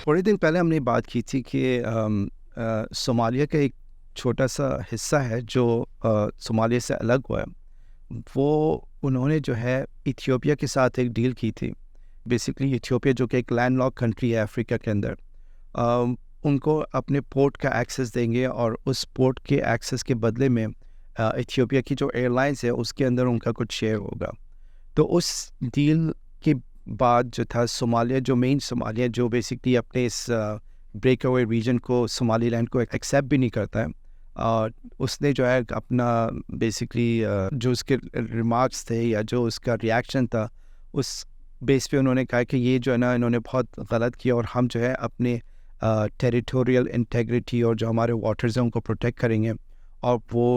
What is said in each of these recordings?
थोड़े दिन पहले हमने बात की थी कि सोमालिया का एक छोटा सा हिस्सा है जो सोमालिया से अलग हुआ है। वो उन्होंने जो है इथियोपिया के साथ एक डील की थी। बेसिकली इथियोपिया जो कि एक लैंडलॉक कंट्री है अफ्रीका के अंदर, उनको अपने पोर्ट का एक्सेस देंगे और उस पोर्ट के एक्सेस के बदले में इथियोपिया की जो एयरलाइंस है उसके अंदर उनका कुछ शेयर होगा। तो उस डील के बाद जो था सोमालिया, जो मेन सोमालिया जो बेसिकली अपने इस ब्रेक अवे रीजन को, सोमालीलैंड को एक्सेप्ट भी नहीं करता है, और उसने जो है अपना बेसिकली जो उसके रिमार्क्स थे या जो उसका रिएक्शन था उस बेस पे उन्होंने कहा कि ये जो है ना, इन्होंने बहुत गलत किया और हम जो है अपने टेरिटोरियल इंटेग्रिटी और जो हमारे वाटर्स हैं उनको प्रोटेक्ट करेंगे। और वो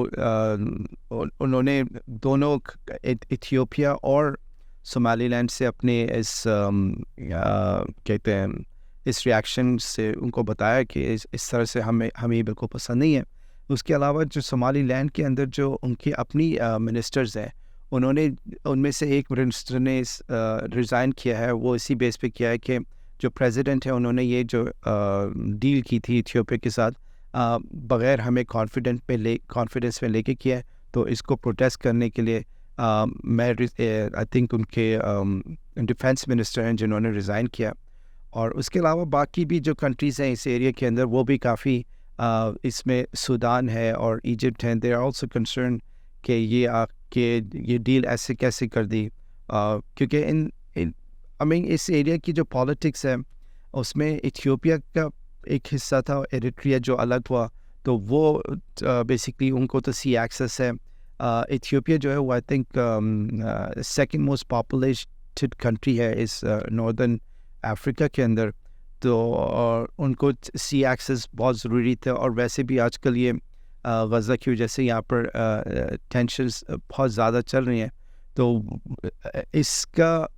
उन्होंने दोनों इथियोपिया और सोमालीलैंड से अपने इस कहते हैं इस रिएक्शन से उनको बताया कि इस तरह से हमें बिल्कुल पसंद नहीं है। उसके अलावा जो सोमालीलैंड के अंदर जो उनकी अपनी मिनिस्टर्स हैं, उन्होंने उनमें से एक मिनिस्टर ने रिज़ाइन किया है। वो इसी बेस पे किया है कि जो प्रेसिडेंट है उन्होंने ये जो डील की थी इथियोपिया के साथ बग़ैर हमें कॉन्फिडेंस में लेके किया है। तो इसको प्रोटेस्ट करने के लिए मैं आई थिंक उनके डिफेंस मिनिस्टर हैं जिन्होंने रिज़ाइन किया। और उसके अलावा बाकी भी जो कंट्रीज़ हैं इस एरिया के अंदर वो भी काफ़ी इसमें सूडान है और इजिप्ट हैं, दे आर आल्सो कंसर्न कि ये डील ऐसे कैसे कर दी, क्योंकि आई मीन इस एरिया की जो पॉलिटिक्स है उसमें इथियोपिया का एक हिस्सा था, एरिट्रिया जो अलग हुआ, तो वो बेसिकली उनको तो सी एक्सेस है। इथियोपिया जो है वो I think second most populated country है इस नॉर्दर्न अफ्रीका के अंदर, तो उनको सी एक्सेस बहुत ज़रूरी था। और वैसे भी आजकल ये गज़ा की वजह से यहाँ पर टेंशन्स बहुत ज़्यादा चल रही हैं, तो इसका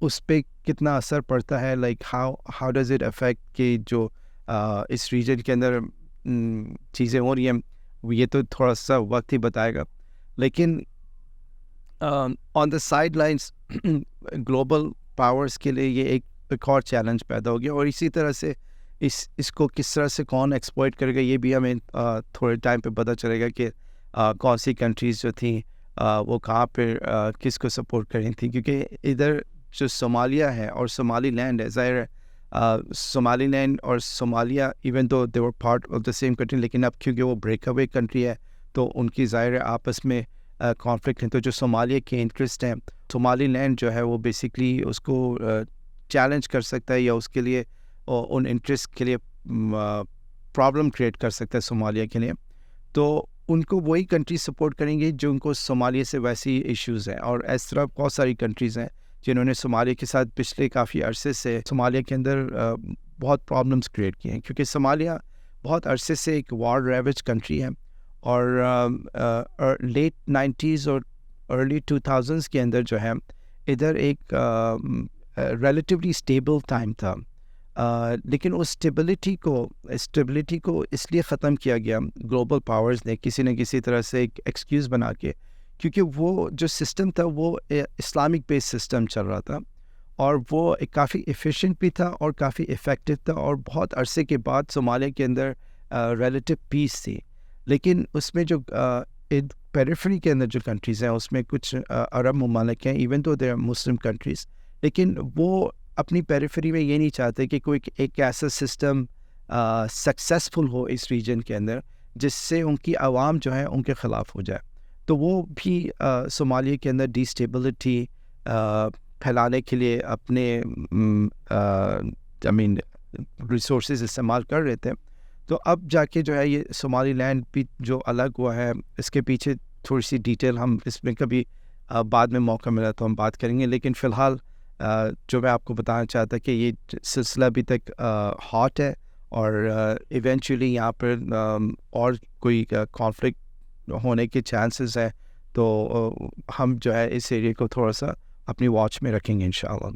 उस पर कितना असर पड़ता है, like how does it affect कि जो इस रीजन के अंदर चीज़ें हो रही हैं, ये तो थोड़ा सा वक्त ही बताएगा। लेकिन on the side lines global powers के लिए ये एक और चैलेंज पैदा हो गया, और इसी तरह से इसको किस तरह से कौन एक्सप्लॉइट करेगा ये भी हमें थोड़े टाइम पे पता चलेगा कि कौन सी कंट्रीज़ जो थी वो कहाँ पे किसको सपोर्ट कर रही थी। क्योंकि इधर जो सोमालिया है और सोमालीलैंड है, ज़ाहिर है सोमालीलैंड और Somalia even though they were part of the same country, लेकिन अब क्योंकि वो ब्रेक अवे कंट्री है तो उनकी ज़ाहिर है आपस में कॉन्फ्लिक्ट है। तो जो सोमालिया के इंटरेस्ट हैं, सोमालीलैंड जो है वो बेसिकली उसको चैलेंज कर सकता है या उसके लिए उन इंटरेस्ट के लिए प्रॉब्लम क्रिएट कर सकता है सोमालिया के लिए। तो उनको वही कंट्री सपोर्ट करेंगे जो उनको सोमालिया से वैसी इश्यूज़ हैं। और इस तरह बहुत सारी कंट्रीज़ हैं जिन्होंने सोमालिया के साथ पिछले काफ़ी अरसे से सोमालिया के अंदर बहुत प्रॉब्लम्स क्रिएट किए हैं, क्योंकि सोमालिया बहुत अरसे से एक वॉर रेविज कंट्री है। और लेट 90s और अर्ली 2000s के अंदर जो है इधर एक रिलेटिवली स्टेबल टाइम था, लेकिन उस स्टेबिलिटी को इसलिए ख़त्म किया गया ग्लोबल पावर्स ने किसी न किसी तरह से एक एक्सक्यूज़ बना के, क्योंकि वो जो सिस्टम था वो इस्लामिक बेस्ड सिस्टम चल रहा था, और वो एक काफ़ी एफिशिएंट भी था और काफ़ी इफ़ेक्टिव था, और बहुत अरसे के बाद सोमालिया के अंदर रिलेटिव पीस थी। लेकिन उसमें जो पेरिफेरी के अंदर जो कंट्रीज़ हैं उसमें कुछ अरब ममालिक हैं, इवन तो दे आर मुस्लिम कंट्रीज़, लेकिन वो अपनी पेरिफेरी में ये नहीं चाहते कि कोई एक ऐसा सिस्टम सक्सेसफुल हो इस रीजन के अंदर जिससे उनकी आवाम जो है उनके ख़िलाफ़ हो जाए। तो वो भी सोमालिया के अंदर डिस्टेबिलिटी फैलाने के लिए अपने आई मीन रिसोर्सेज इस्तेमाल कर रहे थे। तो अब जाके जो है ये सोमालीलैंड भी जो अलग हुआ है, इसके पीछे थोड़ी सी डिटेल हम इसमें कभी बाद में मौका मिला तो हम बात करेंगे। लेकिन फ़िलहाल जो मैं आपको बताना चाहता कि ये सिलसिला अभी तक हॉट है, और इवेंचुअली यहाँ पर और कोई कॉन्फ्लिक्ट होने के चांसेस है, तो हम जो है इस एरिया को थोड़ा सा अपनी वॉच में रखेंगे इंशाअल्लाह।